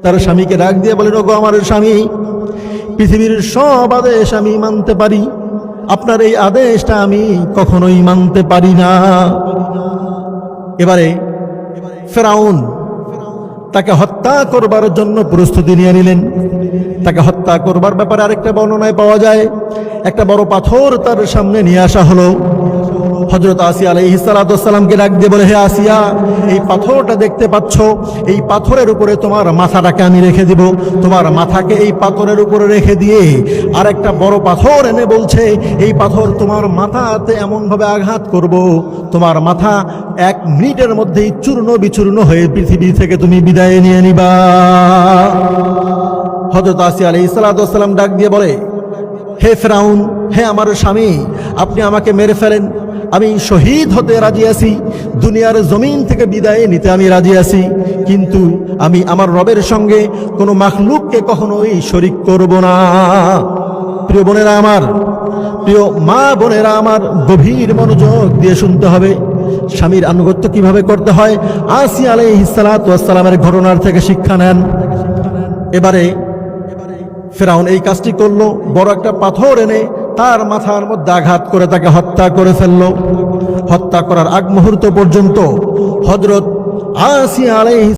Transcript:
তার স্বামীকে ডাক দিয়ে বলেন, ওগো আমার স্বামী, পৃথিবীর সব আদেশ আমি মানতে পারি, আপনার এই আদেশটা আমি কখনোই মানতে পারি না। এবারে ফেরাউন তাকে হত্যা করবার জন্য প্রস্তুতি নিয়ে নিলেন। তাকে হত্যা করবার ব্যাপারে আরেকটা বর্ণনায় পাওয়া যায়, একটা বড় পাথর তার সামনে নিয়ে আসা হলো। হযরত আসিয়া আলাইহিস সালাতু ওয়াস সালামকে ডাক দিয়ে বলে, হে আসিয়া, এই পাথরটা দেখতে পাচ্ছ, এই পাথরের উপরে তোমার মাথাটাকে আমি রেখে দিব। তোমার মাথাকে এই পাথরের উপরে রেখে দিয়ে আর একটা বড় পাথর এনে বলছে, এই পাথর তোমার মাথাতে এমনভাবে আঘাত করব, তোমার মাথা 1 মিনিটের মধ্যেই চূর্ণ বিচূর্ণ হয়ে পৃথিবী থেকে তুমি বিদায় নিয়ে নিবা। হযরত আসিয়া আলাইহিস সালাতু ওয়াস সালাম ডাক দিয়ে বলে, হে ফেরাউন, হে আমার স্বামী, আপনি আমাকে মেরে ফেলেন, আমি শহীদ হতে রাজি আছি, দুনিয়ার জমিন থেকে বিদায় নিতে আমি রাজি আছি, কিন্তু আমি আমার রবের সঙ্গে কোনো মাখলুককে কখনোই শরীক করব না। প্রিয় বোনেরা আমার, প্রিয় মা বোনেরা আমার, গভীর মনোযোগ দিয়ে শুনতে হবে স্বামীর আনুগত্য কিভাবে করতে হয়। আসিয়া আলাইহিস সালাতু ওয়াস সালামের ঘটনার থেকে শিক্ষা নেন। এবারে ফেরাউন এই কাজটি করলো, বড় একটা পাথর এনে তার মাথার মধ্যে আঘাত করে তাকে হত্যা করে ফেললো। হত্যা করার আগ মুহূর্ত পর্যন্ত হযরত আসিয়া আলাইহিস